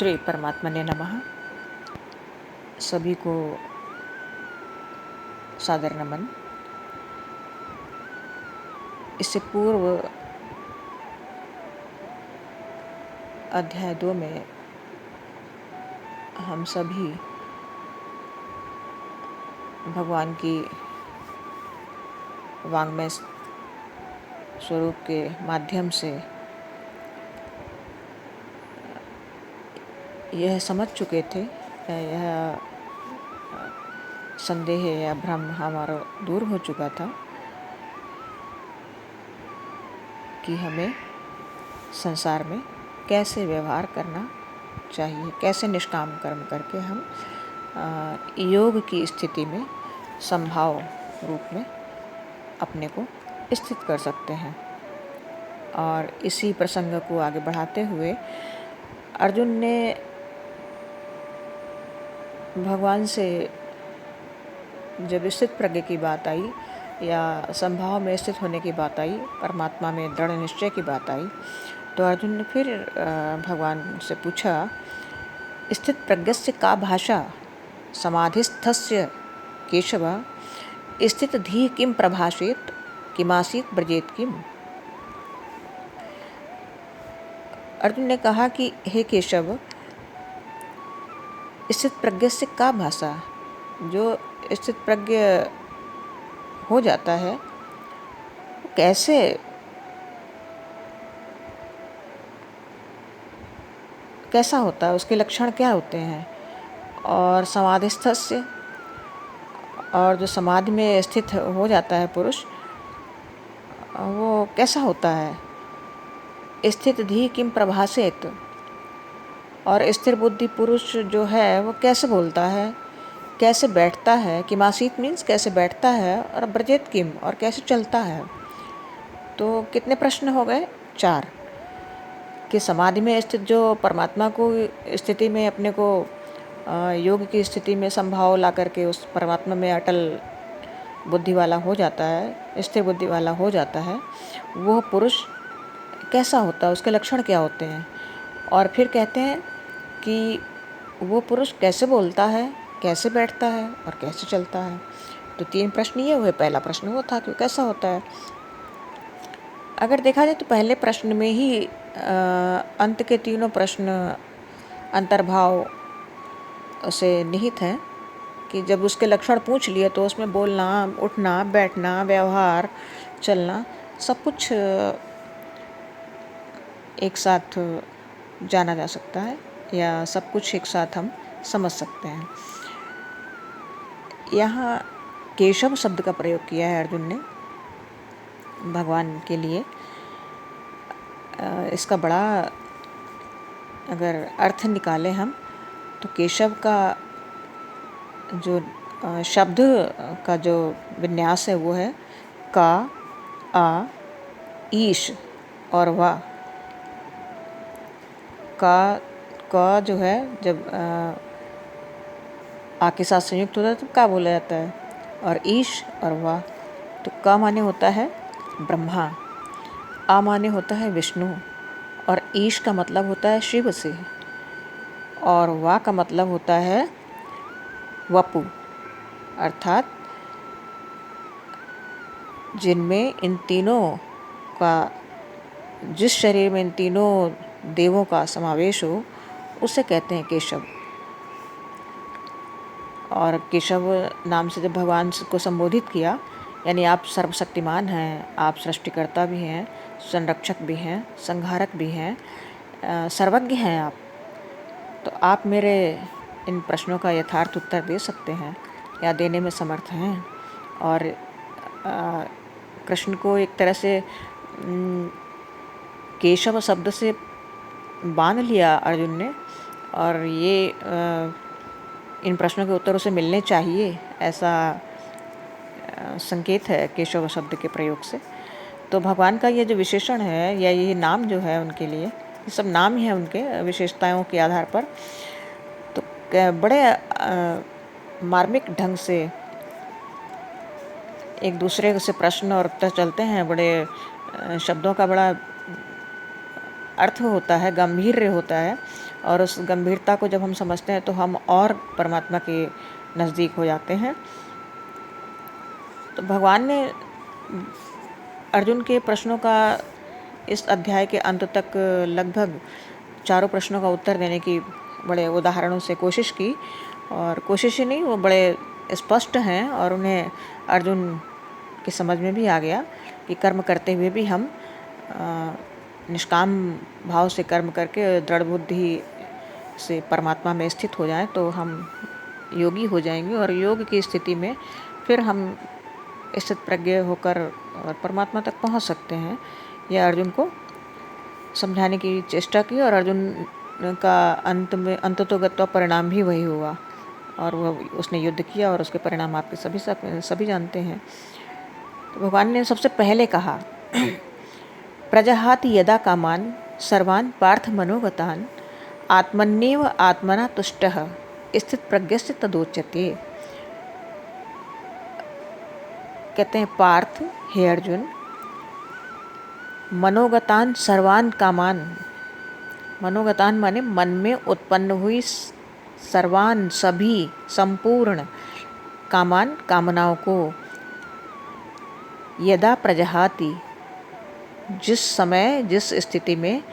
श्री परमात्मने नमः। सभी को सादर नमन। इससे पूर्व अध्याय 2 में हम सभी भगवान की वाङ्मय स्वरूप के माध्यम से यह समझ चुके थे, यह संदेह या भ्रम हमारा दूर हो चुका था कि हमें संसार में कैसे व्यवहार करना चाहिए, कैसे निष्काम कर्म करके हम योग की स्थिति में संभाव रूप में अपने को स्थित कर सकते हैं। और इसी प्रसंग को आगे बढ़ाते हुए अर्जुन ने भगवान से जब स्थित प्रज्ञ की बात आई या संभाव में स्थित होने की बात आई, परमात्मा में दृढ़ निश्चय की बात आई, तो अर्जुन ने फिर भगवान से पूछा, स्थित प्रज्ञस्य का भाषा समाधिस्थस्य केशव स्थित धी किम प्रभाषेत किमासीत ब्रजेत किम। अर्जुन ने कहा कि हे केशव, स्थित प्रज्ञ से का भाषा, जो स्थित प्रज्ञ हो जाता है कैसा होता है, उसके लक्षण क्या होते हैं, और समाधिस्थस्य, और जो समाधि में स्थित हो जाता है पुरुष, वो कैसा होता है। स्थित धी किम प्रभाषेत, और स्थिर बुद्धि पुरुष जो है वो कैसे बोलता है, कैसे बैठता है। किमासीत मीन्स कैसे बैठता है, और ब्रजेत किम, और कैसे चलता है। तो कितने प्रश्न हो गए? 4। कि समाधि में स्थित जो परमात्मा को स्थिति में अपने को योग की स्थिति में संभाव ला करके उस परमात्मा में अटल बुद्धि वाला हो जाता है, स्थिर बुद्धि वाला हो जाता है, वो पुरुष कैसा होता है, उसके लक्षण क्या होते हैं। और फिर कहते हैं कि वो पुरुष कैसे बोलता है, कैसे बैठता है, और कैसे चलता है। तो 3 प्रश्न ये हुए। पहला प्रश्न वो था कि कैसा होता है। अगर देखा जाए तो पहले प्रश्न में ही अंत के तीनों प्रश्न अंतर्भाव से निहित हैं कि जब उसके लक्षण पूछ लिए तो उसमें बोलना, उठना, बैठना, व्यवहार, चलना, सब कुछ एक साथ जाना जा सकता है, या सब कुछ एक साथ हम समझ सकते हैं। यहाँ केशव शब्द का प्रयोग किया है अर्जुन ने भगवान के लिए। इसका बड़ा अगर अर्थ निकालें हम तो केशव का जो शब्द का जो विन्यास है वो है का, आ, ईश और वा। का जो है जब आ के साथ संयुक्त होता है तो का बोला जाता है, और ईश और वा। तो का माने होता है ब्रह्मा, आ माने होता है विष्णु, और ईश का मतलब होता है शिव से, और वा का मतलब होता है वपु, अर्थात जिनमें इन तीनों का, जिस शरीर में इन तीनों देवों का समावेश हो उसे कहते हैं केशव। और केशव नाम से जब भगवान को संबोधित किया, यानी आप सर्वशक्तिमान हैं, आप सृष्टिकर्ता भी हैं, संरक्षक भी हैं, संहारक भी हैं, सर्वज्ञ हैं आप, तो आप मेरे इन प्रश्नों का यथार्थ उत्तर दे सकते हैं या देने में समर्थ हैं। और कृष्ण को एक तरह से केशव शब्द से बांध लिया अर्जुन ने, और ये इन प्रश्नों के उत्तर उसे मिलने चाहिए, ऐसा संकेत है केशव शब्द के प्रयोग से। तो भगवान का ये जो विशेषण है या ये नाम जो है उनके लिए, ये सब नाम ही है उनके विशेषताओं के आधार पर। तो बड़े मार्मिक ढंग से एक दूसरे से प्रश्न और उत्तर चलते हैं, बड़े शब्दों का बड़ा अर्थ होता है, गांभीर्य होता है, और उस गंभीरता को जब हम समझते हैं तो हम और परमात्मा के नज़दीक हो जाते हैं। तो भगवान ने अर्जुन के प्रश्नों का इस अध्याय के अंत तक लगभग चारों प्रश्नों का उत्तर देने की बड़े उदाहरणों से कोशिश की, और कोशिश ही नहीं, वो बड़े स्पष्ट हैं और उन्हें अर्जुन की समझ में भी आ गया कि कर्म करते हुए भी हम निष्काम भाव से कर्म करके दृढ़ बुद्धि से परमात्मा में स्थित हो जाएं तो हम योगी हो जाएंगे, और योग की स्थिति में फिर हम स्थित प्रज्ञ होकर और परमात्मा तक पहुंच सकते हैं। यह अर्जुन को समझाने की चेष्टा की, और अर्जुन का अंततोगत्वा परिणाम भी वही हुआ, और वह उसने युद्ध किया और उसके परिणाम आपके सभी जानते हैं। तो भगवान ने सबसे पहले कहा, प्रजहाति यदा कामान सर्वान् पार्थ मनोगतान् आत्मन्येव आत्मना तुष्टः स्थित प्रज्ञस्य तदोच्यते। कहते हैं, पार्थ, हे अर्जुन, मनोगतान सर्वान कामान, मनोगतान माने मन में उत्पन्न हुई सर्वान सभी संपूर्ण कामान कामनाओं को, यदा प्रजहाति जिस समय जिस स्थिति में,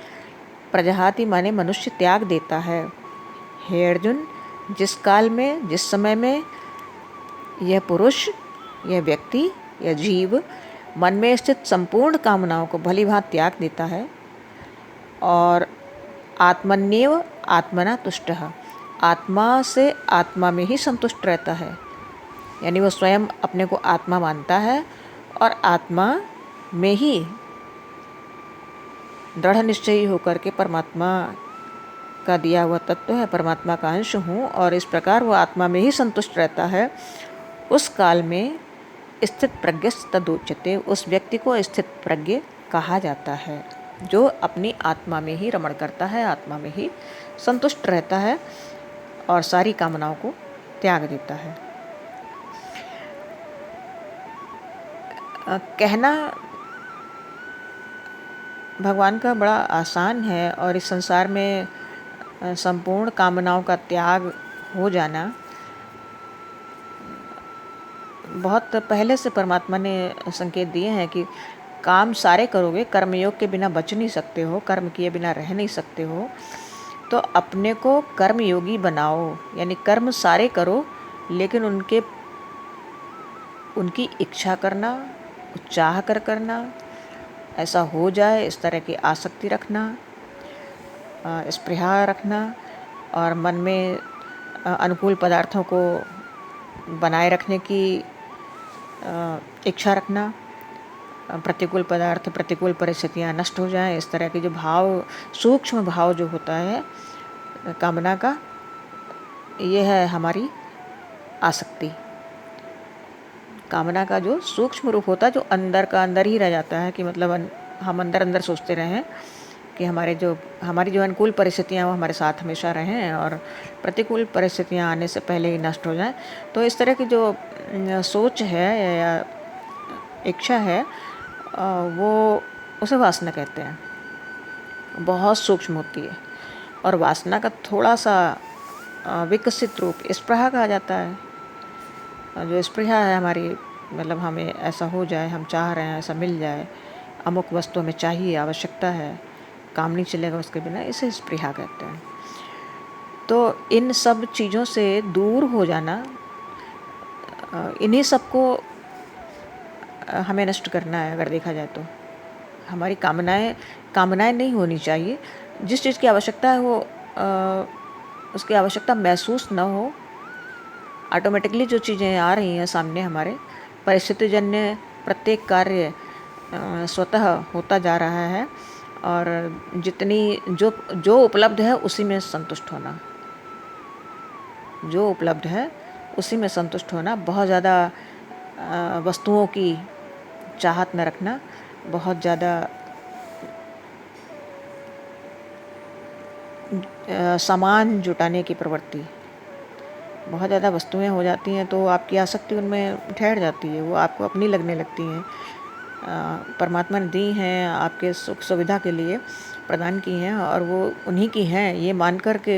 प्रजहाति माने मनुष्य त्याग देता है, हे अर्जुन जिस काल में जिस समय में यह पुरुष, यह व्यक्ति, यह जीव मन में स्थित संपूर्ण कामनाओं को भली भांति त्याग देता है और आत्मन्येव आत्मना तुष्टः, आत्मा से आत्मा में ही संतुष्ट रहता है, यानी वो स्वयं अपने को आत्मा मानता है और आत्मा में ही दृढ़ निश्चयी होकर के परमात्मा का दिया हुआ तत्व है, परमात्मा का अंश हूँ, और इस प्रकार वो आत्मा में ही संतुष्ट रहता है। उस काल में स्थित प्रज्ञ तदोच्यते, उस व्यक्ति को स्थित प्रज्ञ कहा जाता है, जो अपनी आत्मा में ही रमण करता है, आत्मा में ही संतुष्ट रहता है और सारी कामनाओं को त्याग देता है। कहना भगवान का बड़ा आसान है, और इस संसार में संपूर्ण कामनाओं का त्याग हो जाना बहुत पहले से परमात्मा ने संकेत दिए हैं कि काम सारे करोगे, कर्मयोग के बिना बच नहीं सकते हो, कर्म किए बिना रह नहीं सकते हो, तो अपने को कर्मयोगी बनाओ, यानी कर्म सारे करो लेकिन उनकी इच्छा करना, चाह कर करना, ऐसा हो जाए इस तरह की आसक्ति रखना, स्पृहा रखना, और मन में अनुकूल पदार्थों को बनाए रखने की इच्छा रखना, प्रतिकूल पदार्थ, प्रतिकूल परिस्थितियाँ नष्ट हो जाएं, इस तरह के जो भाव, सूक्ष्म भाव जो होता है कामना का, ये है हमारी आसक्ति। कामना का जो सूक्ष्म रूप होता है, जो अंदर का अंदर ही रह जाता है, कि मतलब हम अंदर अंदर सोचते रहें कि हमारी जो अनुकूल परिस्थितियाँ वो हमारे साथ हमेशा रहें और प्रतिकूल परिस्थितियाँ आने से पहले ही नष्ट हो जाएं। तो इस तरह की जो सोच है या इच्छा है, वो उसे वासना कहते हैं, बहुत सूक्ष्म होती है। और वासना का थोड़ा सा विकसित रूप स्पृहा कहा जाता है। जो स्पृहा है हमारी, मतलब हमें ऐसा हो जाए, हम चाह रहे हैं ऐसा मिल जाए, अमुक वस्तु हमें चाहिए, आवश्यकता है, काम नहीं चलेगा उसके बिना, इसे स्पृहा कहते हैं। तो इन सब चीज़ों से दूर हो जाना, इन्हीं सबको हमें नष्ट करना है। अगर देखा जाए तो हमारी कामनाएं नहीं होनी चाहिए। जिस चीज़ की आवश्यकता है वो उसकी आवश्यकता महसूस न हो, ऑटोमेटिकली जो चीज़ें आ रही हैं सामने हमारे, परिस्थितिजन्य प्रत्येक कार्य स्वतः होता जा रहा है, और जितनी जो उपलब्ध है उसी में संतुष्ट होना, जो उपलब्ध है उसी में संतुष्ट होना, बहुत ज़्यादा वस्तुओं की चाहत न रखना, बहुत ज़्यादा सामान जुटाने की प्रवृत्ति, बहुत ज़्यादा वस्तुएं हो जाती हैं तो आपकी आसक्ति उनमें ठहर जाती है, वो आपको अपनी लगने लगती हैं। परमात्मा ने दी हैं आपके सुख सुविधा के लिए, प्रदान की हैं और वो उन्हीं की हैं, ये मान कर के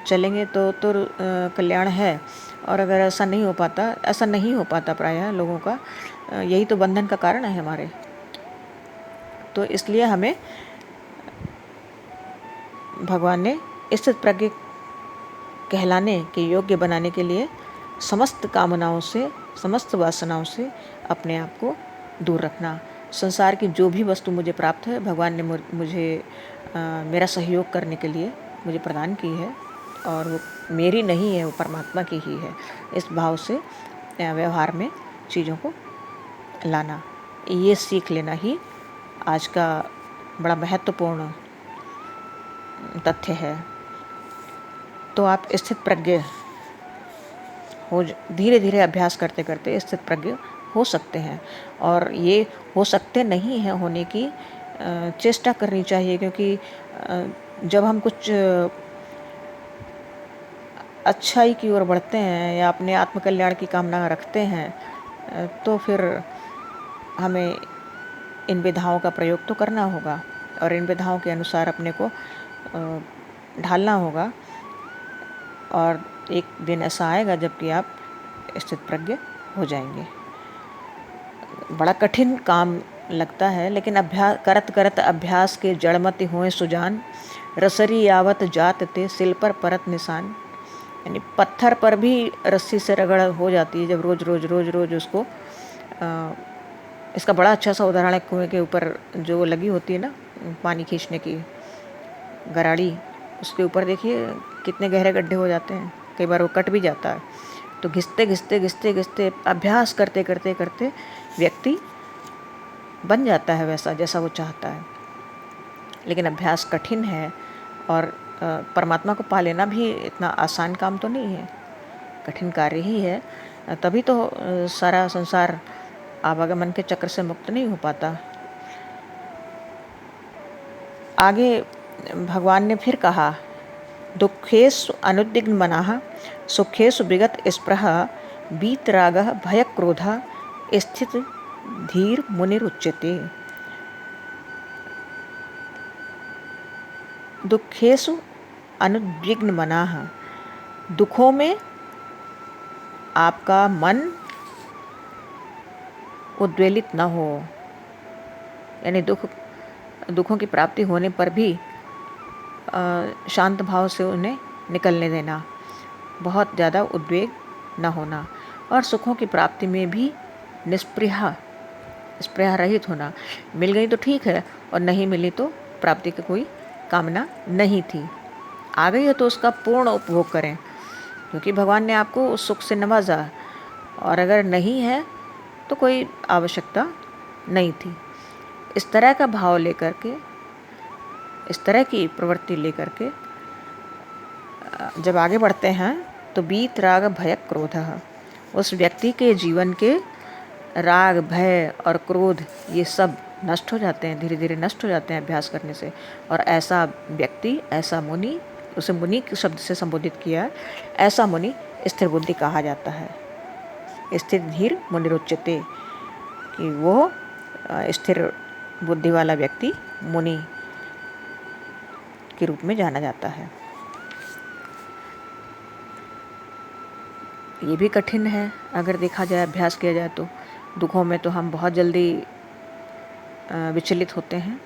चलेंगे तो कल्याण है। और अगर ऐसा नहीं हो पाता प्रायः लोगों का, यही तो बंधन का कारण है हमारे। तो इसलिए हमें भगवान ने स्थित प्रज्ञ कहलाने के योग्य बनाने के लिए समस्त कामनाओं से, समस्त वासनाओं से अपने आप को दूर रखना। संसार की जो भी वस्तु मुझे प्राप्त है, भगवान ने मुझे मेरा सहयोग करने के लिए मुझे प्रदान की है, और वो मेरी नहीं है, वो परमात्मा की ही है। इस भाव से व्यवहार में चीज़ों को लाना, ये सीख लेना ही आज का बड़ा महत्वपूर्ण तथ्य है। तो आप स्थित प्रज्ञ हो, धीरे धीरे अभ्यास करते करते स्थित प्रज्ञ हो सकते हैं। और ये हो सकते नहीं हैं होने की चेष्टा करनी चाहिए, क्योंकि जब हम कुछ अच्छाई की ओर बढ़ते हैं या अपने आत्मकल्याण की कामना रखते हैं, तो फिर हमें इन विधाओं का प्रयोग तो करना होगा और इन विधाओं के अनुसार अपने को ढालना होगा। और एक दिन ऐसा आएगा जबकि आप स्थित प्रज्ञ हो जाएंगे। बड़ा कठिन काम लगता है, लेकिन अभ्यास करत करत अभ्यास के जड़मति हुए सुजान, रसरी यावत जात ते सिल पर परत निशान। यानी पत्थर पर भी रस्सी से रगड़ हो जाती है जब रोज रोज रोज रोज उसको। इसका बड़ा अच्छा सा उदाहरण है, कुएं के ऊपर जो लगी होती है ना पानी खींचने की गराड़ी, उसके ऊपर देखिए कितने गहरे गड्ढे हो जाते हैं, कई बार वो कट भी जाता है। तो घिसते घिसते घिसते घिसते अभ्यास करते करते करते व्यक्ति बन जाता है वैसा जैसा वो चाहता है। लेकिन अभ्यास कठिन है, और परमात्मा को पा लेना भी इतना आसान काम तो नहीं है, कठिन कार्य ही है। तभी तो सारा संसार आवागमन के चक्र से मुक्त नहीं हो पाता। आगे भगवान ने फिर कहा, दुखेषु अनुद्विग्न मनाः सुखेषु विगत स्पृहा वीतरागः भयक्रोधः स्थित धीर मुनिरुच्यते। दुखेषु अनुद्विग्न मनाः, दुखों में आपका मन उद्वेलित न हो, यानी दुखों की प्राप्ति होने पर भी शांत भाव से उन्हें निकलने देना, बहुत ज़्यादा उद्वेग न होना। और सुखों की प्राप्ति में भी स्पृहा रहित होना। मिल गई तो ठीक है, और नहीं मिली तो प्राप्ति की कोई कामना नहीं थी, आ गई है तो उसका पूर्ण उपभोग करें, क्योंकि भगवान ने आपको उस सुख से नवाजा। और अगर नहीं है तो कोई आवश्यकता नहीं थी। इस तरह का भाव लेकर के, इस तरह की प्रवृत्ति लेकर के जब आगे बढ़ते हैं तो वीत राग भय क्रोध, उस व्यक्ति के जीवन के राग, भय और क्रोध ये सब नष्ट हो जाते हैं, धीरे धीरे नष्ट हो जाते हैं अभ्यास करने से। और ऐसा व्यक्ति, ऐसा मुनि, उसे मुनि के शब्द से संबोधित किया, ऐसा मुनि स्थिर बुद्धि कहा जाता है। स्थिर धीर मुनिरुच्यते, कि वो स्थिर बुद्धि वाला व्यक्ति मुनि के रूप में जाना जाता है। ये भी कठिन है अगर देखा जाए, अभ्यास किया जाए तो। दुखों में तो हम बहुत जल्दी विचलित होते हैं,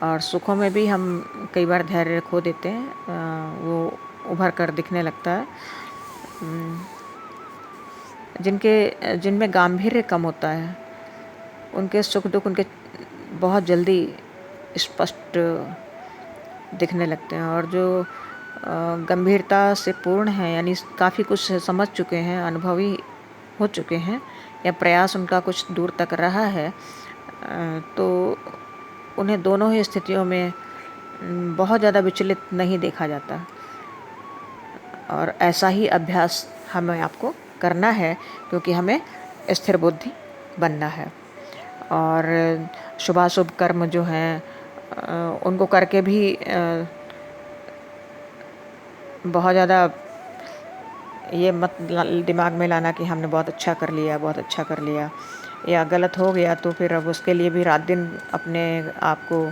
और सुखों में भी हम कई बार धैर्य खो देते हैं, वो उभर कर दिखने लगता है। जिनमें गांभीर्य कम होता है, उनके सुख दुख उनके बहुत जल्दी स्पष्ट दिखने लगते हैं। और जो गंभीरता से पूर्ण है, यानी काफ़ी कुछ समझ चुके हैं, अनुभवी हो चुके हैं, या प्रयास उनका कुछ दूर तक रहा है, तो उन्हें दोनों ही स्थितियों में बहुत ज़्यादा विचलित नहीं देखा जाता। और ऐसा ही अभ्यास हमें आपको करना है, क्योंकि हमें स्थिर बुद्धि बनना है। और शुभाशुभ कर्म जो हैं उनको करके भी बहुत ज़्यादा ये मत दिमाग में लाना कि हमने बहुत अच्छा कर लिया, बहुत अच्छा कर लिया, या गलत हो गया तो फिर अब उसके लिए भी रात दिन अपने आप को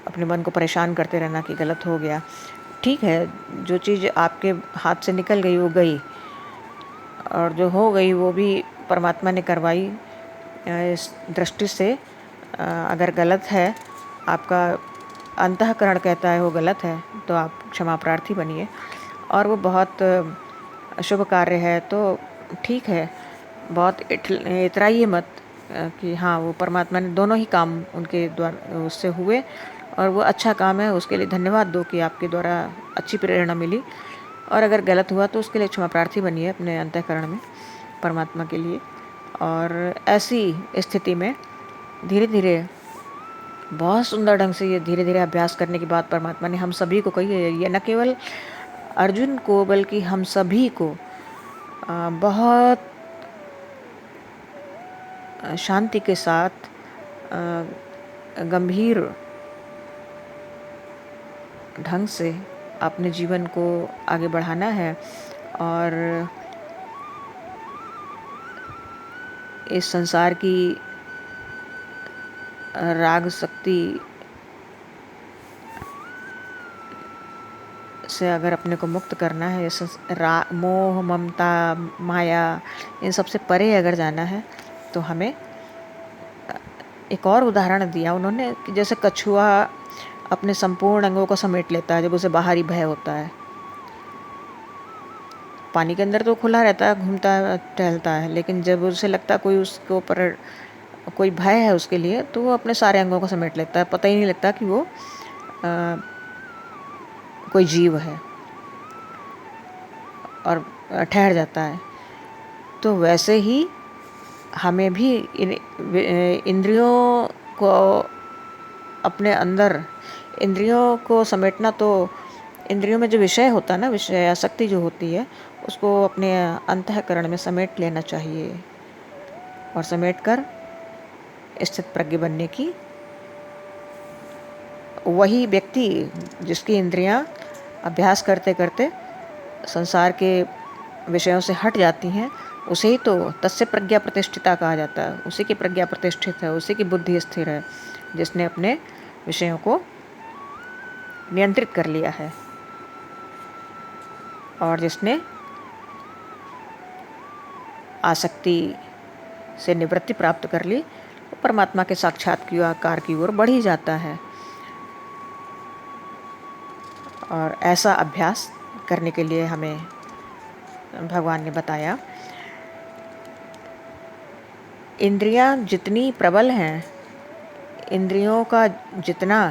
अपने मन को परेशान करते रहना कि गलत हो गया। ठीक है, जो चीज़ आपके हाथ से निकल गई वो गई, और जो हो गई वो भी परमात्मा ने करवाई। इस दृष्टि से अगर गलत है, आपका अंतःकरण कहता है वो गलत है, तो आप क्षमा प्रार्थी बनिए। और वो बहुत शुभ कार्य है तो ठीक है, बहुत इतराइए मत कि हाँ वो परमात्मा ने दोनों ही काम उनके द्वारा उससे हुए और वो अच्छा काम है, उसके लिए धन्यवाद दो कि आपके द्वारा अच्छी प्रेरणा मिली। और अगर गलत हुआ तो उसके लिए क्षमा प्रार्थी बनिए अपने अंतःकरण में परमात्मा के लिए। और ऐसी स्थिति में धीरे धीरे, बहुत सुंदर ढंग से ये धीरे धीरे अभ्यास करने की बात परमात्मा ने हम सभी को कही है। ये न केवल अर्जुन को बल्कि हम सभी को बहुत शांति के साथ गंभीर ढंग से अपने जीवन को आगे बढ़ाना है। और इस संसार की राग शक्ति से अगर अपने को मुक्त करना है, मोह ममता माया इन सबसे परे अगर जाना है, तो हमें एक और उदाहरण दिया उन्होंने कि जैसे कछुआ अपने संपूर्ण अंगों को समेट लेता है जब उसे बाहरी भय होता है। पानी के अंदर तो खुला रहता है, घूमता है, टहलता है, लेकिन जब उसे लगता है कोई उसके ऊपर कोई भय है उसके लिए, तो वो अपने सारे अंगों को समेट लेता है, पता ही नहीं लगता कि वो कोई जीव है, और ठहर जाता है। तो वैसे ही हमें भी इंद्रियों को अपने अंदर, इंद्रियों को समेटना, तो इंद्रियों में जो विषय होता है ना, विषय आसक्ति जो होती है, उसको अपने अंतःकरण में समेट लेना चाहिए और समेट कर स्थित प्रज्ञ बनने की। वही व्यक्ति जिसकी इंद्रियां अभ्यास करते करते संसार के विषयों से हट जाती हैं, उसे ही तो तस्य प्रज्ञा प्रतिष्ठिता कहा जाता है। उसी की प्रज्ञा प्रतिष्ठित है, उसी की बुद्धि स्थिर है, जिसने अपने विषयों को नियंत्रित कर लिया है और जिसने आसक्ति से निवृत्ति प्राप्त कर ली, वो परमात्मा के साक्षात्कार की ओर बढ़ ही जाता है। और ऐसा अभ्यास करने के लिए हमें भगवान ने बताया, इंद्रियां जितनी प्रबल हैं, इंद्रियों का जितना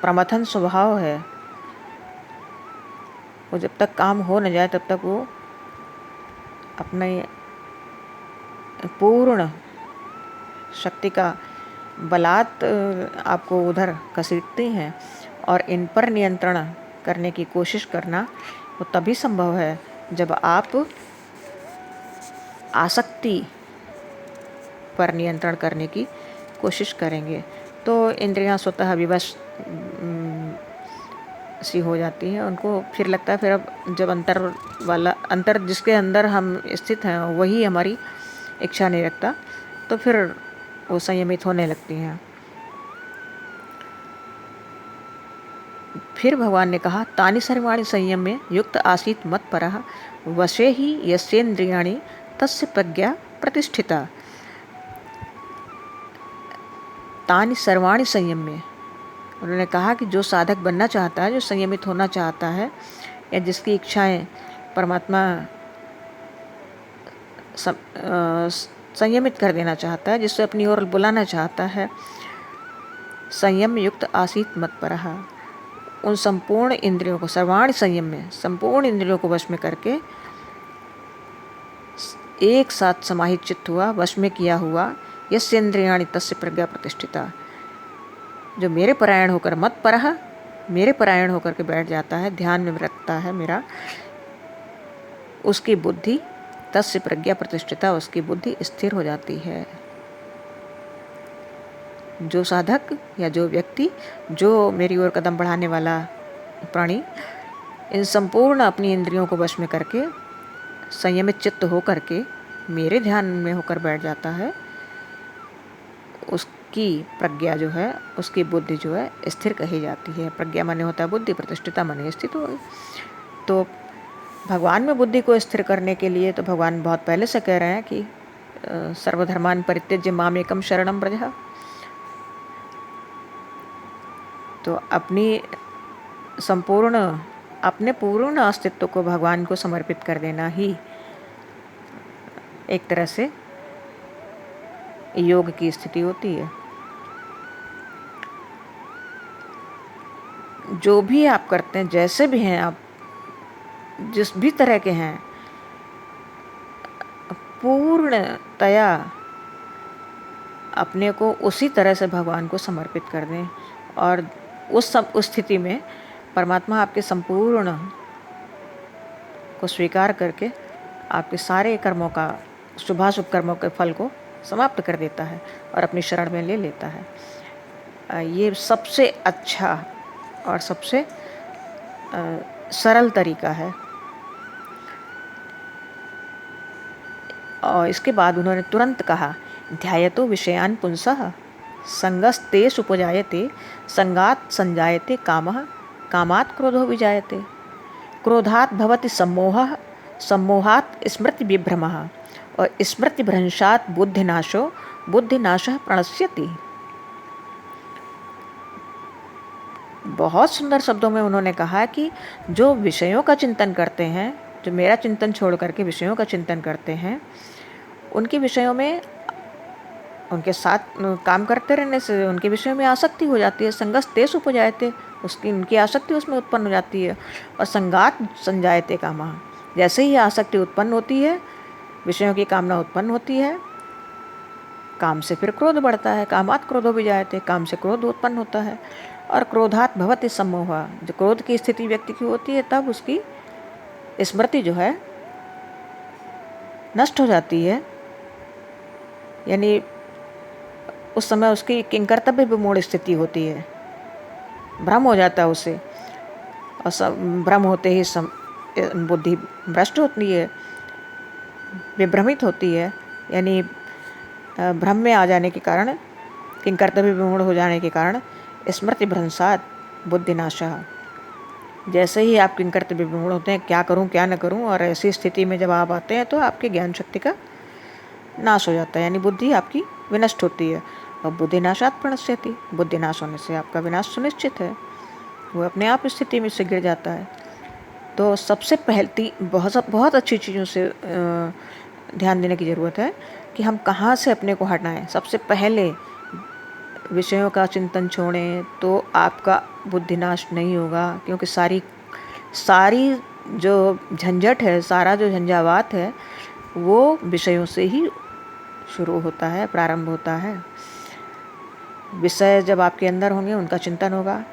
प्रमथन स्वभाव है, वो जब तक काम हो न जाए तब तक वो अपने पूर्ण शक्ति का बलात् आपको उधर घसीटती हैं। और इन पर नियंत्रण करने की कोशिश करना वो तभी संभव है जब आप आसक्ति पर नियंत्रण करने की कोशिश करेंगे। तो इंद्रियां स्वतः विवश सी हो जाती हैं, उनको फिर लगता है, फिर अब जब अंतर जिसके अंदर हम स्थित हैं वही हमारी इच्छा नहीं रखता, तो फिर वो संयमित होने लगती हैं। फिर भगवान ने कहा, तानि सर्वाणि संयम्य युक्त आसीत् मत्परः वशे ही यस्येन्द्रियाणि तस्य प्रज्ञा प्रतिष्ठिता। तानि सर्वाणि संयम्य, उन्होंने कहा कि जो साधक बनना चाहता है, जो संयमित होना चाहता है, या जिसकी इच्छाएं परमात्मा संयमित कर देना चाहता है, जिससे अपनी ओर बुलाना चाहता है, संयम युक्त आसीत् मत्परः, उन संपूर्ण इंद्रियों को, सर्वाणि संयम में संपूर्ण इंद्रियों को वश में करके एक साथ समाहित चित्त हुआ, वश में किया हुआ, यस्य इंद्रियाणि तस्य प्रज्ञा प्रतिष्ठिता, जो मेरे परायण होकर, मत्परः मेरे परायण होकर के बैठ जाता है, ध्यान में रखता है मेरा, उसकी बुद्धि तस्य प्रज्ञा प्रतिष्ठिता, उसकी बुद्धि स्थिर हो जाती है। जो साधक या जो व्यक्ति, जो मेरी ओर कदम बढ़ाने वाला प्राणी, इन संपूर्ण अपनी इंद्रियों को वश में करके संयमित चित्त हो करके मेरे ध्यान में होकर बैठ जाता है, की प्रज्ञा जो है, उसकी बुद्धि जो है स्थिर कही जाती है। प्रज्ञा माने होता है बुद्धि, प्रतिष्ठिता माने स्थित हो। तो भगवान में बुद्धि को स्थिर करने के लिए तो भगवान बहुत पहले से कह रहे हैं कि सर्वधर्मान परित्यज्य माम एकम शरणम व्रज। तो अपने पूर्ण अस्तित्व को भगवान को समर्पित कर देना ही एक तरह से योग की स्थिति होती है। जो भी आप करते हैं, जैसे भी हैं आप, जिस भी तरह के हैं, पूर्णतया अपने को उसी तरह से भगवान को समर्पित कर दें, और उस स्थिति में परमात्मा आपके संपूर्ण को स्वीकार करके आपके सारे कर्मों का, शुभाशुभ कर्मों के फल को समाप्त कर देता है और अपनी शरण में ले लेता है। ये सबसे अच्छा और सबसे सरल तरीका है। और इसके बाद उन्होंने तुरंत कहा, ध्यायतो विषयान पुंसः संगस्तेषु उपजायते संगात् संजायते कामः कामात् क्रोधो विजायते क्रोधात् भवति सम्मोहः सम्मोहात् स्मृति विभ्रमः और स्मृति भ्रंशात् बुद्धिनाशो बुद्धिनाशः प्रणश्यति। बहुत सुंदर शब्दों में उन्होंने कहा कि जो विषयों का चिंतन करते हैं, जो मेरा चिंतन छोड़ करके विषयों का चिंतन करते हैं, उनके विषयों में, उनके साथ काम करते रहने से उनके विषयों में आसक्ति हो जाती है। संगस तेज उपजायते, उनकी आसक्ति उसमें उत्पन्न हो जाती है। और संगात संजायते कामः, जैसे ही आसक्ति उत्पन्न होती है, विषयों की कामना उत्पन्न होती है, काम से फिर क्रोध बढ़ता है। कामात् क्रोधो विजायते, काम से क्रोध उत्पन्न होता है। और क्रोधात् भवति सम्मोह, जो क्रोध की स्थिति व्यक्ति की होती है, तब उसकी स्मृति जो है नष्ट हो जाती है। यानी उस समय उसकी किंकर्तव्य विमूढ़ स्थिति होती है, भ्रम हो जाता है उसे। और भ्रम होते ही बुद्धि भ्रष्ट होती है, विभ्रमित होती है। यानी भ्रम में आ जाने के कारण, किंकर्तव्य विमूढ़ हो जाने के कारण स्मृति भ्रंशात् बुद्धिनाशः। जैसे ही आप किंकर्तव्य विमूढ़ होते हैं, क्या करूं क्या न करूं, और ऐसी स्थिति में जब आप आते हैं तो आपके ज्ञान शक्ति का नाश हो जाता है, यानी बुद्धि आपकी विनष्ट होती है। और बुद्धिनाशात् प्रणश्यति, बुद्धिनाश होने से आपका विनाश सुनिश्चित है, वो अपने आप स्थिति में से गिर जाता है। तो सबसे पहले बहुत अच्छी चीज़ों से ध्यान देने की ज़रूरत है कि हम कहाँ से अपने को हटाएं। सबसे पहले विषयों का चिंतन छोड़ें तो आपका बुद्धिनाश नहीं होगा, क्योंकि सारी जो झंझट है, सारा जो झंझावात है, वो विषयों से ही शुरू होता है, प्रारंभ होता है। विषय जब आपके अंदर होंगे, उनका चिंतन होगा,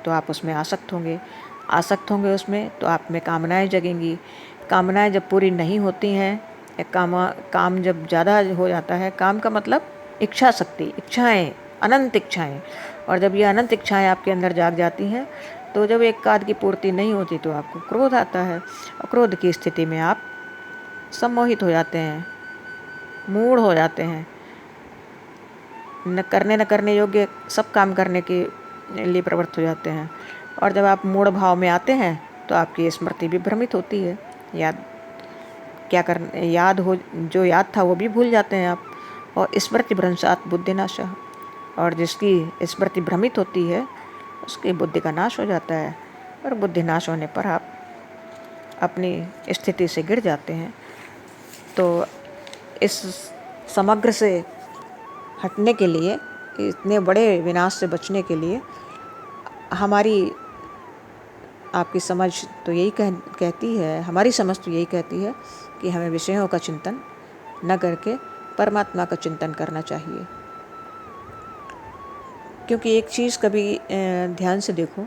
तो आप उसमें आसक्त होंगे उसमें, तो आप में कामनाएं जगेंगी। कामनाएं जब पूरी नहीं होती हैं, काम जब ज़्यादा हो जाता है, काम का मतलब इच्छा शक्ति, इच्छाएं, अनंत इच्छाएं। और जब ये अनंत इच्छाएं आपके अंदर जाग जाती हैं, तो जब एक काद की पूर्ति नहीं होती तो आपको क्रोध आता है। और क्रोध की स्थिति में आप सम्मोहित हो जाते हैं, मूढ़ हो जाते हैं, न करने योग्य सब काम करने के लिए प्रवृत्त हो जाते हैं। और जब आप मूढ़ भाव में आते हैं तो आपकी स्मृति भी भ्रमित होती है, जो याद था वो भी भूल जाते हैं आप। और स्मृति भ्रंशात् बुद्धिनाशः, और जिसकी स्मृति भ्रमित होती है उसकी बुद्धि का नाश हो जाता है। और बुद्धि नाश होने पर आप अपनी स्थिति से गिर जाते हैं। तो इस समग्र से हटने के लिए, इतने बड़े विनाश से बचने के लिए, हमारी आपकी समझ तो यही कहती है, हमारी समझ तो यही कहती है कि हमें विषयों का चिंतन न करके परमात्मा का चिंतन करना चाहिए। क्योंकि एक चीज़ कभी ध्यान से देखो,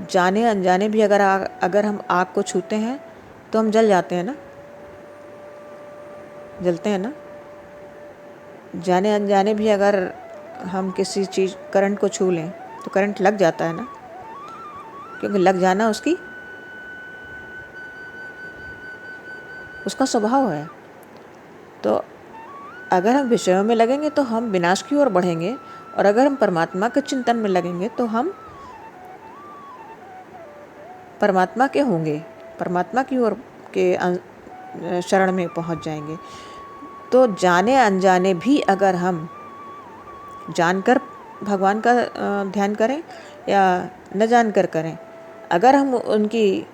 जाने अनजाने भी अगर हम आग को छूते हैं तो हम जल जाते हैं ना, जलते हैं ना। जाने अनजाने भी अगर हम किसी चीज़, करंट को छू लें तो करंट लग जाता है ना, क्योंकि लग जाना उसका स्वभाव है। तो अगर हम विषयों में लगेंगे तो हम विनाश की ओर बढ़ेंगे, और अगर हम परमात्मा के चिंतन में लगेंगे तो हम परमात्मा के होंगे, परमात्मा की ओर के शरण में पहुंच जाएंगे। तो जाने अनजाने भी अगर हम जानकर भगवान का ध्यान करें या न जानकर करें, अगर हम उनकी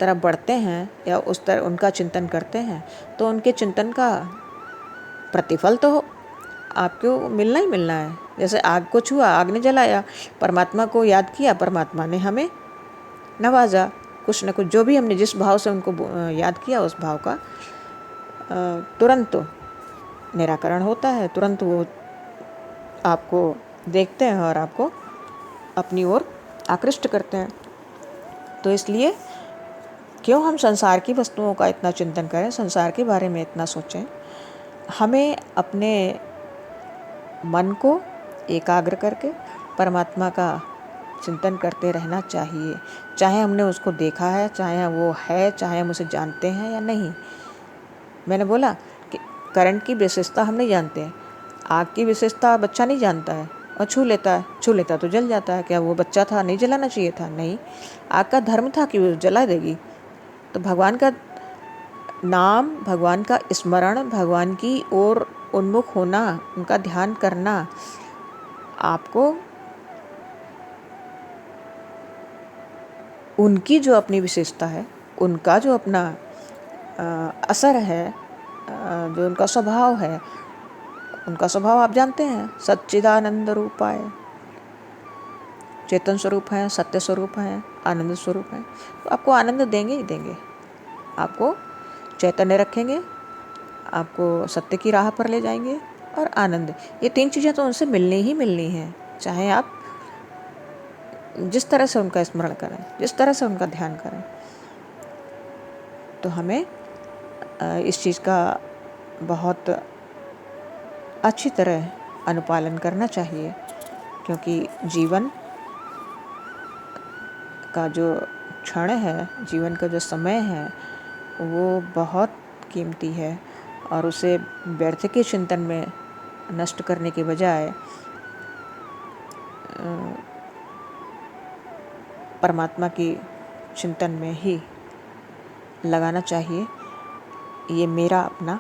तरफ बढ़ते हैं या उस तरह उनका चिंतन करते हैं, तो उनके चिंतन का प्रतिफल तो आपको मिलना ही मिलना है। जैसे आग को छुआ, आग ने जलाया, परमात्मा को याद किया, परमात्मा ने हमें नवाजा। कुछ न कुछ जो भी हमने जिस भाव से उनको याद किया, उस भाव का तुरंत निराकरण होता है, तुरंत वो आपको देखते हैं और आपको अपनी ओर आकृष्ट करते हैं। तो इसलिए क्यों हम संसार की वस्तुओं का इतना चिंतन करें, संसार के बारे में इतना सोचें। हमें अपने मन को एकाग्र करके परमात्मा का चिंतन करते रहना चाहिए, चाहे हमने उसको देखा है, चाहे वो है, चाहे हम उसे जानते हैं या नहीं। मैंने बोला कि करंट की विशेषता हम नहीं जानते हैं, आग की विशेषता बच्चा नहीं जानता है और छू लेता तो जल जाता है। क्या वो बच्चा था, नहीं जलाना चाहिए था? नहीं, आग का धर्म था कि वो जला देगी। तो भगवान का नाम, भगवान का स्मरण, भगवान की ओर उन्मुख होना, उनका ध्यान करना आपको उनकी जो अपनी विशेषता है, उनका जो अपना असर है, जो उनका स्वभाव है, उनका स्वभाव आप जानते हैं, सच्चिदानंद रूपाय, चेतन स्वरूप हैं, सत्य स्वरूप हैं, आनंद स्वरूप हैं। तो आपको आनंद देंगे ही देंगे, आपको चैतन्य रखेंगे, आपको सत्य की राह पर ले जाएंगे और आनंद। ये तीन चीज़ें तो उनसे मिलनी ही मिलनी हैं, चाहे आप जिस तरह से उनका स्मरण करें, जिस तरह से उनका ध्यान करें। तो हमें इस चीज़ का बहुत अच्छी तरह अनुपालन करना चाहिए, क्योंकि जीवन का जो क्षण है, जीवन का जो समय है, वो बहुत कीमती है, और उसे व्यर्थ के चिंतन में नष्ट करने के बजाय परमात्मा की चिंतन में ही लगाना चाहिए। ये मेरा अपना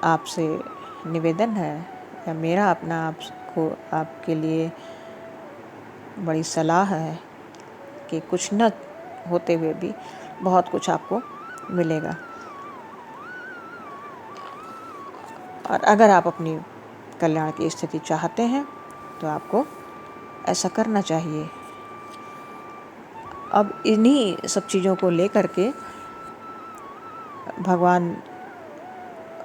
आपसे निवेदन है, या मेरा अपना आपके लिए बड़ी सलाह है कि कुछ न होते हुए भी बहुत कुछ आपको मिलेगा। और अगर आप अपनी कल्याण की स्थिति चाहते हैं तो आपको ऐसा करना चाहिए। अब इन्हीं सब चीज़ों को लेकर के भगवान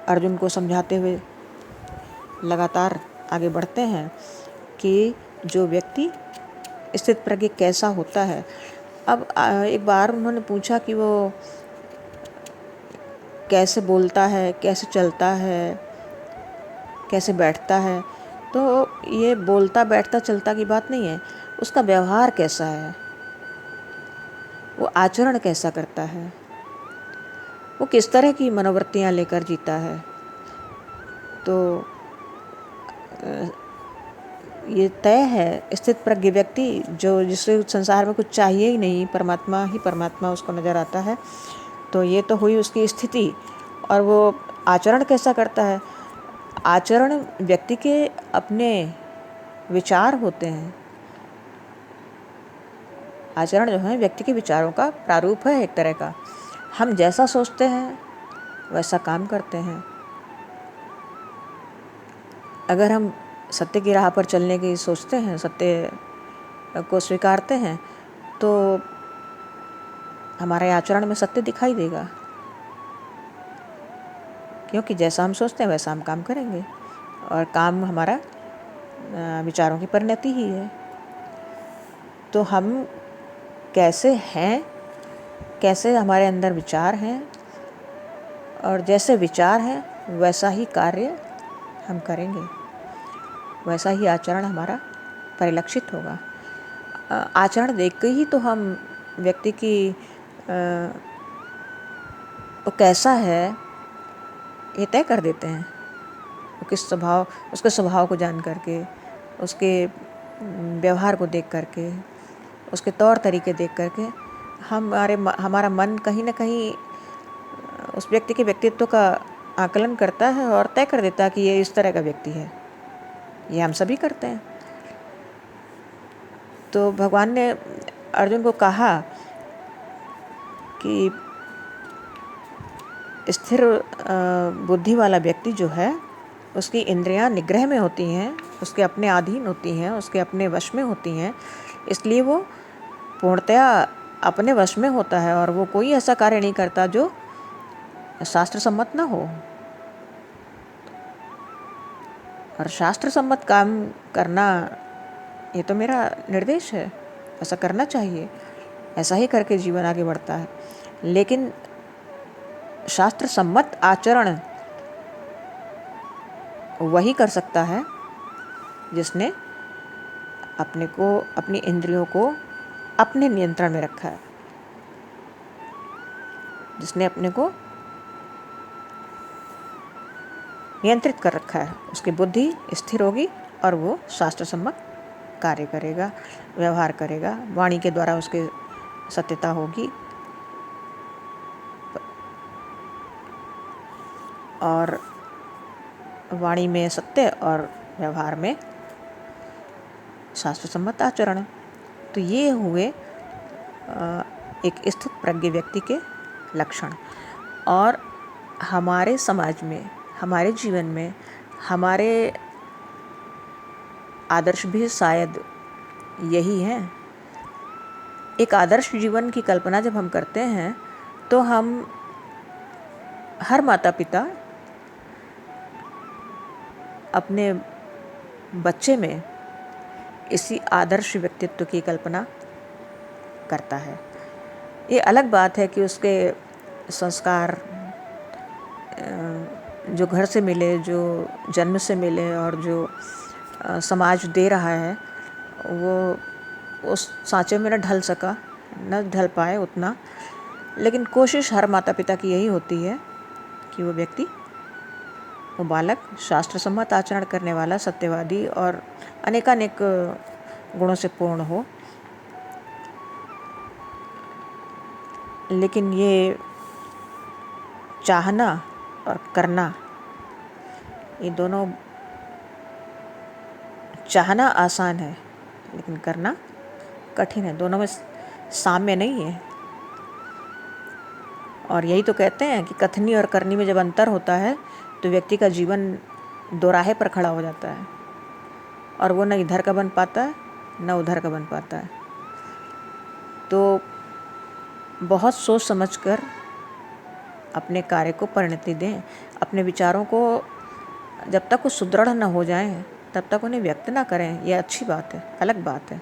अर्जुन को समझाते हुए लगातार आगे बढ़ते हैं कि जो व्यक्ति स्थित प्रज्ञ कैसा होता है। अब एक बार उन्होंने पूछा कि वो कैसे बोलता है, कैसे चलता है, कैसे बैठता है। तो ये बोलता, बैठता, चलता की बात नहीं है, उसका व्यवहार कैसा है, वो आचरण कैसा करता है, वो किस तरह की मनोवृत्तियाँ लेकर जीता है। तो ये तय है, स्थित प्रज्ञ व्यक्ति जिसे संसार में कुछ चाहिए ही नहीं, परमात्मा ही परमात्मा उसको नज़र आता है। तो ये तो हुई उसकी स्थिति। और वो आचरण कैसा करता है? आचरण व्यक्ति के अपने विचार होते हैं। आचरण जो है व्यक्ति के विचारों का प्रारूप है, एक तरह का। हम जैसा सोचते हैं वैसा काम करते हैं। अगर हम सत्य की राह पर चलने की सोचते हैं, सत्य को स्वीकारते हैं, तो हमारे आचरण में सत्य दिखाई देगा, क्योंकि जैसा हम सोचते हैं वैसा हम काम करेंगे, और काम हमारा विचारों की परिणति ही है। तो हम कैसे हैं, कैसे हमारे अंदर विचार हैं, और जैसे विचार हैं वैसा ही कार्य हम करेंगे, वैसा ही आचरण हमारा परिलक्षित होगा। आचरण देख के ही तो हम व्यक्ति की वो कैसा है ये तय कर देते हैं। वो किस स्वभाव, उसके स्वभाव को जान करके, उसके व्यवहार को देख करके, उसके तौर तरीके देख करके हमारा मन कहीं ना कहीं उस व्यक्ति के व्यक्तित्व का आकलन करता है और तय कर देता है कि ये इस तरह का व्यक्ति है। ये हम सभी करते हैं। तो भगवान ने अर्जुन को कहा कि स्थिर बुद्धि वाला व्यक्ति जो है, उसकी इंद्रियां निग्रह में होती हैं, उसके अपने अधीन होती हैं, उसके अपने वश में होती हैं, इसलिए वो पूर्णतया अपने वश में होता है और वो कोई ऐसा कार्य नहीं करता जो शास्त्र सम्मत ना हो। और शास्त्र सम्मत काम करना ये तो मेरा निर्देश है, ऐसा करना चाहिए, ऐसा ही करके जीवन आगे बढ़ता है। लेकिन शास्त्र सम्मत आचरण वही कर सकता है जिसने अपने को, अपनी इंद्रियों को अपने नियंत्रण में रखा है, जिसने अपने को नियंत्रित कर रखा है। उसकी बुद्धि स्थिर होगी और वो शास्त्र सम्मत कार्य करेगा, व्यवहार करेगा, वाणी के द्वारा उसके सत्यता होगी और वाणी में सत्य और व्यवहार में शास्त्र सम्मत आचरण। तो ये हुए एक स्थित प्रज्ञ व्यक्ति के लक्षण। और हमारे समाज में, हमारे जीवन में हमारे आदर्श भी शायद यही हैं। एक आदर्श जीवन की कल्पना जब हम करते हैं तो हम हर माता पिता अपने बच्चे में इसी आदर्श व्यक्तित्व की कल्पना करता है। ये अलग बात है कि उसके संस्कार जो घर से मिले, जो जन्म से मिले और जो समाज दे रहा है, वो उस सांचे में न ढल सका, न ढल पाए उतना। लेकिन कोशिश हर माता पिता की यही होती है कि वो व्यक्ति, वो बालक शास्त्र सम्मत आचरण करने वाला, सत्यवादी और अनेकानेक गुणों से पूर्ण हो। लेकिन ये चाहना और करना, ये दोनों, चाहना आसान है लेकिन करना कठिन है, दोनों में साम्य नहीं है। और यही तो कहते हैं कि कथनी और करनी में जब अंतर होता है तो व्यक्ति का जीवन दोराहे पर खड़ा हो जाता है और वो न इधर का बन पाता है न उधर का बन पाता है। तो बहुत सोच समझकर अपने कार्य को परिणति दें। अपने विचारों को जब तक वो सुदृढ़ न हो जाएं तब तक उन्हें व्यक्त ना करें। यह अच्छी बात है, अलग बात है।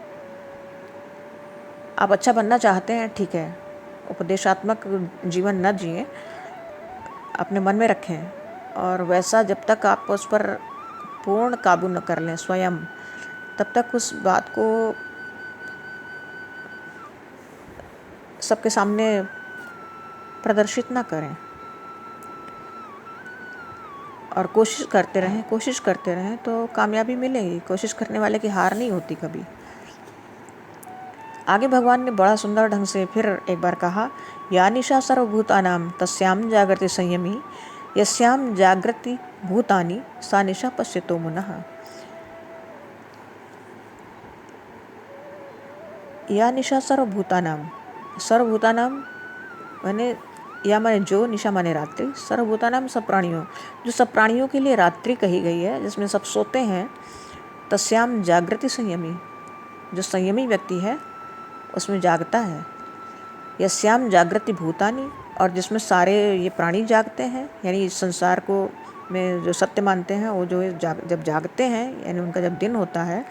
आप अच्छा बनना चाहते हैं, ठीक है, उपदेशात्मक जीवन न जिए, अपने मन में रखें। और वैसा जब तक आप उस पर पूर्ण काबू न कर लें स्वयं, तब तक उस बात को सबके सामने प्रदर्शित ना करें। और कोशिश करते रहें तो कामयाबी मिलेगी। कोशिश करने वाले की हार नहीं होती कभी। आगे भगवान ने बड़ा सुंदर ढंग से फिर एक बार कहा, या निशा सर्वभूतानां तस्यां जागृति संयमी यस्यां जागृति भूतानि सा निशा पश्यतो मुनः। या निशा सर्वभूतानां, सर्वभूतानां माने या माने जो, निशा माने रात्रि, सर्वभूतानां सब प्राणियों, जो सब प्राणियों के लिए रात्रि कही गई है, जिसमें सब सोते हैं, तस्याम जागृति संयमी, जो संयमी व्यक्ति है उसमें जागता है। यस्याम जागृति भूतानि, और जिसमें सारे ये प्राणी जागते हैं, यानी इस संसार को में जो सत्य मानते हैं वो जो जब जागते हैं, यानी उनका जब दिन होता है,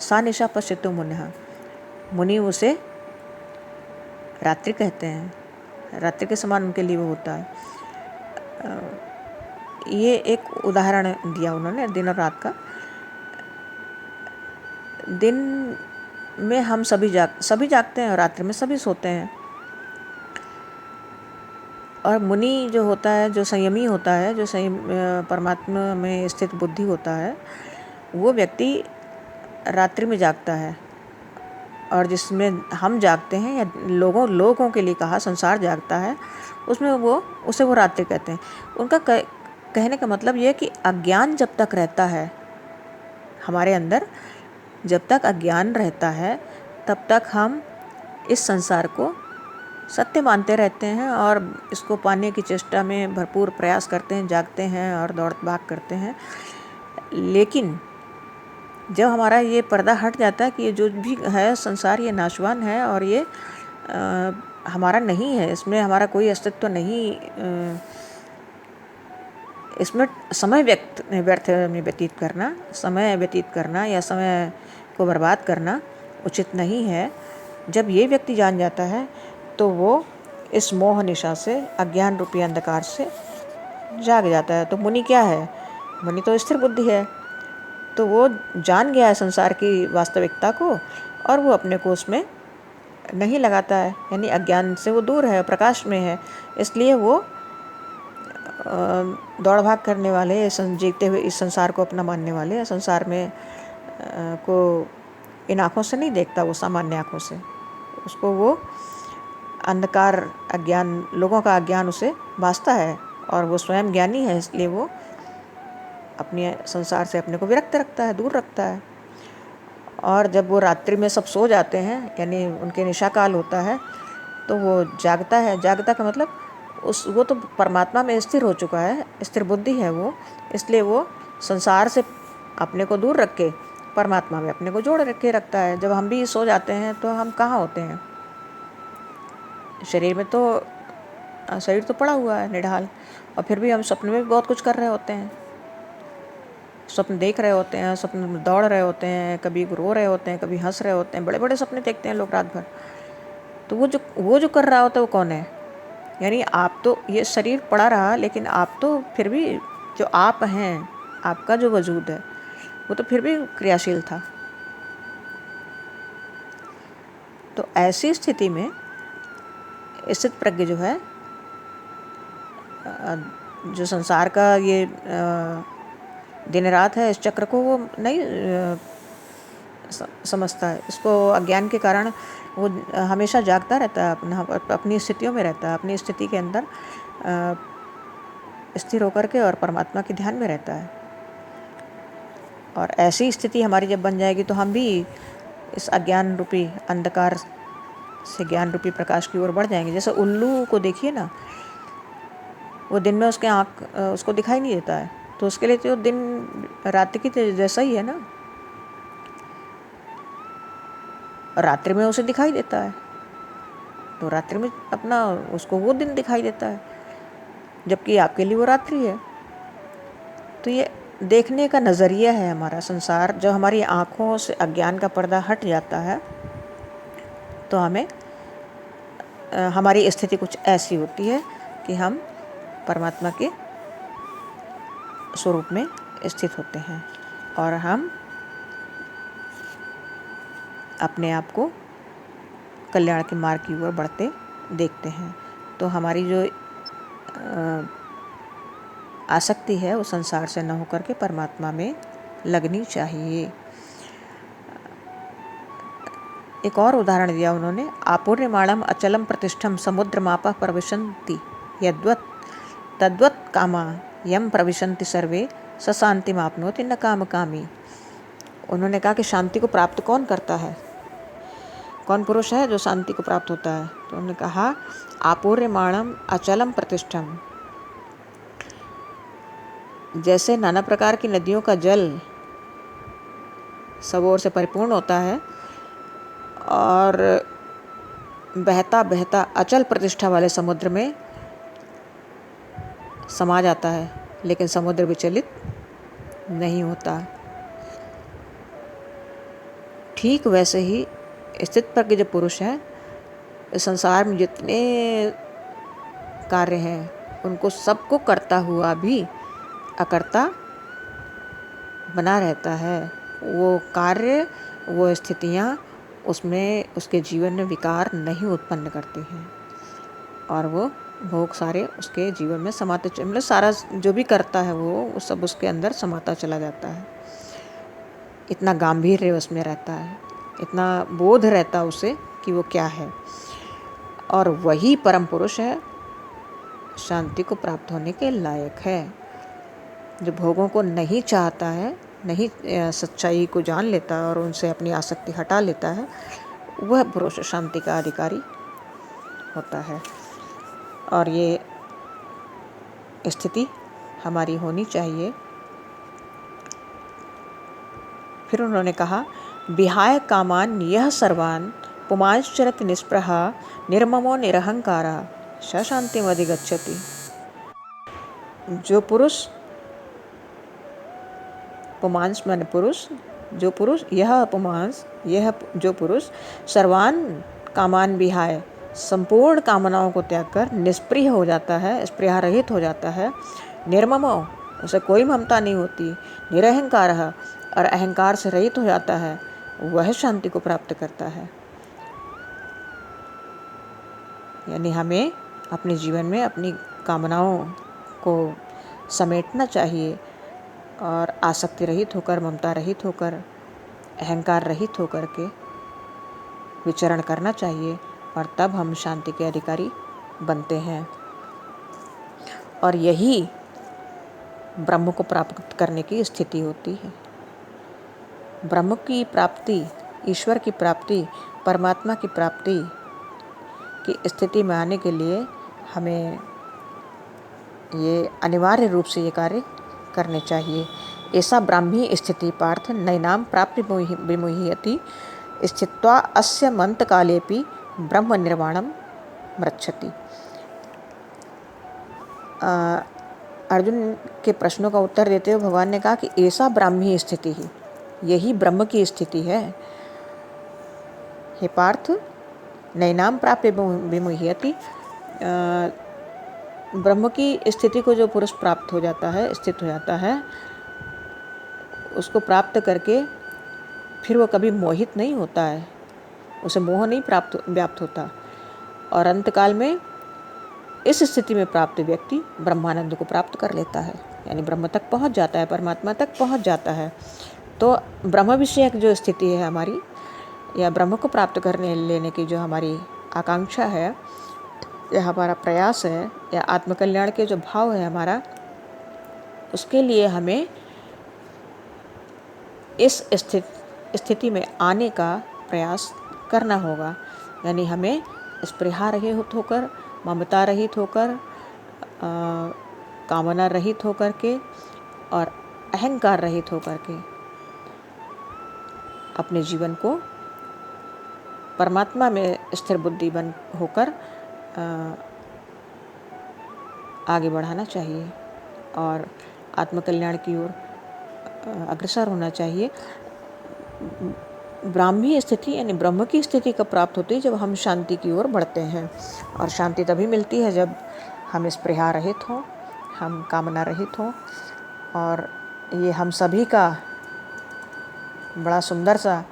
सा निशा पश्यतो मुनः, मुनि उसे रात्रि कहते हैं। रात्रि के समान उनके लिए वो होता है। ये एक उदाहरण दिया उन्होंने दिन और रात का। दिन में हम सभी जागते हैं और रात्रि में सभी सोते हैं। और मुनि जो होता है, जो संयमी होता है, जो परमात्मा में स्थित बुद्धि होता है, वो व्यक्ति रात्रि में जागता है। और जिसमें हम जागते हैं, या लोगों के लिए कहा संसार जागता है, उसमें उसे वो रात्रि कहते हैं। उनका कहने का मतलब ये है कि अज्ञान जब तक रहता है हमारे अंदर, जब तक अज्ञान रहता है, तब तक हम इस संसार को सत्य मानते रहते हैं और इसको पाने की चेष्टा में भरपूर प्रयास करते हैं, जागते हैं और दौड़ भाग करते हैं। लेकिन जब हमारा ये पर्दा हट जाता है कि ये जो भी है संसार, ये नाशवान है और ये हमारा नहीं है, इसमें हमारा कोई अस्तित्व नहीं, इसमें समय व्यर्थ में समय व्यतीत करना या समय को बर्बाद करना उचित नहीं है। जब ये व्यक्ति जान जाता है तो वो इस मोह निशा से, अज्ञान रूपी अंधकार से जाग जाता है। तो मुनि क्या है? मुनि तो स्थिर बुद्धि है। तो वो जान गया है संसार की वास्तविकता को और वो अपने को उसमें नहीं लगाता है, यानी अज्ञान से वो दूर है, प्रकाश में है। इसलिए वो दौड़ भाग करने वाले, जीते हुए इस संसार को अपना मानने वाले, संसार में को इन आँखों से नहीं देखता, वो सामान्य आँखों से। उसको वो अंधकार, अज्ञान, लोगों का अज्ञान उसे भासता है और वो स्वयं ज्ञानी है, इसलिए वो अपने संसार से अपने को विरक्त रखता है, दूर रखता है। और जब वो रात्रि में सब सो जाते हैं, यानी उनके निशा काल होता है, तो वो जागता है। जागता का मतलब वो तो परमात्मा में स्थिर हो चुका है, स्थिर बुद्धि है वो, इसलिए वो संसार से अपने को दूर रख के परमात्मा में अपने को जोड़ के रखता है। जब हम भी सो जाते हैं तो हम कहाँ होते हैं? शरीर तो पड़ा हुआ है निढाल, और फिर भी हम सपने में भी बहुत कुछ कर रहे होते हैं, स्वप्न देख रहे होते हैं, स्वप्न में दौड़ रहे होते हैं, कभी रो रहे होते हैं, कभी हंस रहे होते हैं, बड़े बड़े सपने देखते हैं लोग रात भर। तो वो जो कर रहा होता है वो कौन है? यानी आप तो, ये शरीर पड़ा रहा, लेकिन आप तो फिर भी जो आप हैं, आपका जो वजूद है, वो तो फिर भी क्रियाशील था। तो ऐसी स्थिति में स्थित प्रज्ञ जो है, जो संसार का ये दिन रात है, इस चक्र को वो नहीं समझता है। इसको अज्ञान के कारण वो हमेशा जागता रहता है, अपनी स्थितियों में रहता है, अपनी स्थिति के अंदर स्थिर होकर के और परमात्मा के ध्यान में रहता है। और ऐसी स्थिति हमारी जब बन जाएगी तो हम भी इस अज्ञान रूपी अंधकार से ज्ञान रूपी प्रकाश की ओर बढ़ जाएंगे। जैसे उल्लू को देखिए ना, वो दिन में उसके आँख उसको दिखाई नहीं देता है, तो उसके लिए तो दिन रात की जैसा ही है ना। रात्रि में उसे दिखाई देता है, तो रात्रि में अपना उसको वो दिन दिखाई देता है, जबकि आपके लिए वो रात्रि है। तो ये देखने का नज़रिया है हमारा संसार। जब हमारी आँखों से अज्ञान का पर्दा हट जाता है तो हमें हमारी स्थिति कुछ ऐसी होती है कि हम परमात्मा के स्वरूप में स्थित होते हैं और हम अपने आप को कल्याण के मार्ग की ओर बढ़ते देखते हैं। तो हमारी जो आसक्ति है वो संसार से न होकर के परमात्मा में लगनी चाहिए। एक और उदाहरण दिया उन्होंने, आपूर्यमाणम अचलम प्रतिष्ठम समुद्रमापः प्रविशन्ति यद्वत् तद्वत् कामा यम प्रविशन्ति सर्वे स शान्तिमाप्नोति न कामकामी। उन्होंने कहा कि शांति को प्राप्त कौन करता है, कौन पुरुष है जो शांति को प्राप्त होता है? तो उन्होंने कहा आपूर्यमाणम अचलम प्रतिष्ठम। जैसे नाना प्रकार की नदियों का जल सब ओर से परिपूर्ण होता है और बहता बहता अचल प्रतिष्ठा वाले समुद्र में समा जाता है, लेकिन समुद्र विचलित नहीं होता। ठीक वैसे ही स्थित प्रज्ञ जो पुरुष है, इस संसार में जितने कार्य हैं उनको सबको करता हुआ भी अकर्ता बना रहता है। वो कार्य, वो स्थितियाँ उसमें उसके जीवन में विकार नहीं उत्पन्न करती हैं और वो भोग सारे उसके जीवन में समाते मतलब सारा जो भी करता है वो सब उसके अंदर समाता चला जाता है। इतना गांभीर्य उसमें रहता है, इतना बोध रहता है उसे कि वो क्या है। और वही परम पुरुष है, शांति को प्राप्त होने के लायक है। जो भोगों को नहीं चाहता है, नहीं सच्चाई को जान लेता है और उनसे अपनी आसक्ति हटा लेता है, वह पुरुष शांति का अधिकारी होता है। और ये स्थिति हमारी होनी चाहिए। फिर उन्होंने कहा, विहाय कामान यह सर्वान पुमांश्चरति निस्पृहा निर्ममो निरहंकारा स शांतिमधिगच्छति। जो पुरुष, पुमांस माने पुरुष, जो पुरुष, यह पुमांस, यह जो पुरुष सर्वान कामान विहाय, संपूर्ण कामनाओं को त्याग कर निष्प्रिय हो जाता है, स्पृहा रहित हो जाता है, निर्ममो, उसे कोई ममता नहीं होती, निरहंकार, और अहंकार से रहित हो जाता है, वह शांति को प्राप्त करता है। यानी हमें अपने जीवन में अपनी कामनाओं को समेटना चाहिए और आसक्ति रहित होकर, ममता रहित होकर, अहंकार रहित होकर के विचरण करना चाहिए, और तब हम शांति के अधिकारी बनते हैं। और यही ब्रह्म को प्राप्त करने की स्थिति होती है। ब्रह्म की प्राप्ति, ईश्वर की प्राप्ति, परमात्मा की प्राप्ति की स्थिति में आने के लिए हमें ये अनिवार्य रूप से ये कार्य करने चाहिए। ऐसा ब्राह्मी स्थिति पार्थ नैनाम प्राप्ति विमुह्यति स्थित्वा अस्य मंतकालेपि ब्रह्म निर्वाणम मृच्छति। अर्जुन के प्रश्नों का उत्तर देते हुए भगवान ने कहा कि ऐसा ब्राह्मी स्थिति ही, यही ब्रह्म की स्थिति है। हे पार्थ, नैनाम प्राप्य विमुह्यति, ब्रह्म की स्थिति को जो पुरुष प्राप्त हो जाता है, स्थित हो जाता है, उसको प्राप्त करके फिर वो कभी मोहित नहीं होता है, उसे मोह नहीं व्याप्त होता। और अंतकाल में इस स्थिति में प्राप्त व्यक्ति ब्रह्मानंद को प्राप्त कर लेता है, यानी ब्रह्म तक पहुंच जाता है, परमात्मा तक पहुंच जाता है। तो ब्रह्म विषयक जो स्थिति है हमारी, या ब्रह्म को प्राप्त करने लेने की जो हमारी आकांक्षा है, या हमारा प्रयास है, या आत्मकल्याण के जो भाव है हमारा, उसके लिए हमें इस स्थिति में आने का प्रयास करना होगा। यानी हमें स्पृहा रहित होकर, ममता रहित होकर, कामना रहित होकर के और अहंकार रहित होकर के अपने जीवन को परमात्मा में स्थिर बुद्धि बन होकर आगे बढ़ाना चाहिए और आत्मकल्याण की ओर अग्रसर होना चाहिए। ब्राह्मी स्थिति यानी ब्रह्म की स्थिति कब प्राप्त होती है? जब हम शांति की ओर बढ़ते हैं। और शांति तभी मिलती है जब हम स्पृहा रहित हों, हम कामना रहित हों। और ये हम सभी का बड़ा सुंदर सा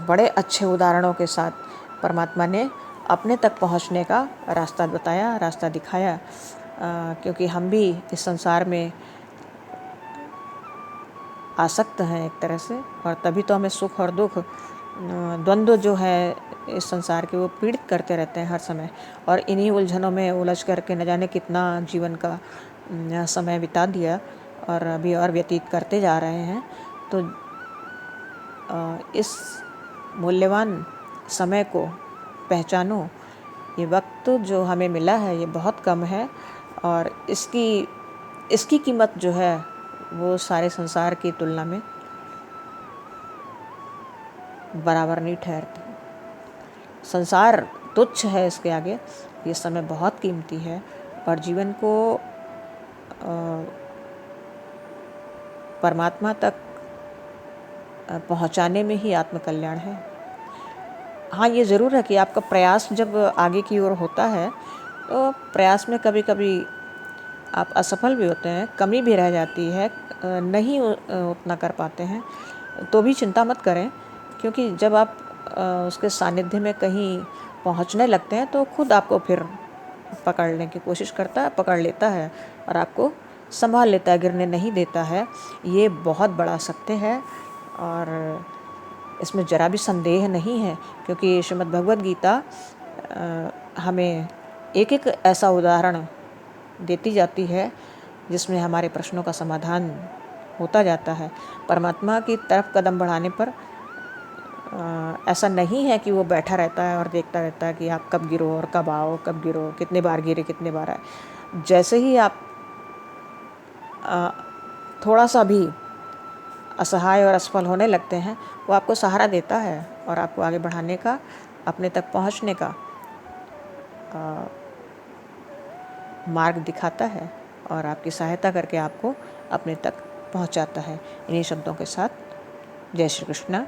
बड़े अच्छे उदाहरणों के साथ परमात्मा ने अपने तक पहुंचने का रास्ता बताया, रास्ता दिखाया। क्योंकि हम भी इस संसार में आसक्त हैं एक तरह से, और तभी तो हमें सुख और दुख, द्वंद्व जो है इस संसार के, वो पीड़ित करते रहते हैं हर समय। और इन्हीं उलझनों में उलझ करके न जाने कितना जीवन का समय बिता दिया और अभी और व्यतीत करते जा रहे हैं। तो इस मूल्यवान समय को पहचानो। ये वक्त जो हमें मिला है ये बहुत कम है, और इसकी कीमत जो है वो सारे संसार की तुलना में बराबर नहीं ठहरती। संसार तुच्छ है इसके आगे, ये समय बहुत कीमती है। और जीवन को परमात्मा तक पहुंचाने में ही आत्मकल्याण है। हाँ, ये ज़रूर है कि आपका प्रयास जब आगे की ओर होता है तो प्रयास में कभी कभी आप असफल भी होते हैं, कमी भी रह जाती है, नहीं उतना कर पाते हैं, तो भी चिंता मत करें। क्योंकि जब आप उसके सानिध्य में कहीं पहुंचने लगते हैं तो खुद आपको फिर पकड़ने की कोशिश करता है, पकड़ लेता है और आपको संभाल लेता है, गिरने नहीं देता है। ये बहुत बड़ा सत्य है और इसमें ज़रा भी संदेह नहीं है, क्योंकि श्रीमद् भगवद गीता हमें एक एक ऐसा उदाहरण देती जाती है जिसमें हमारे प्रश्नों का समाधान होता जाता है। परमात्मा की तरफ कदम बढ़ाने पर ऐसा नहीं है कि वो बैठा रहता है और देखता रहता है कि आप कब गिरो और कब आओ, कब गिरो, कितने बार गिरे, कितने बार आए। जैसे ही आप थोड़ा सा भी असहाय और असफल होने लगते हैं, वो आपको सहारा देता है और आपको आगे बढ़ाने का, अपने तक पहुंचने का मार्ग दिखाता है और आपकी सहायता करके आपको अपने तक पहुंचाता है। इन्हीं शब्दों के साथ जय श्री कृष्ण।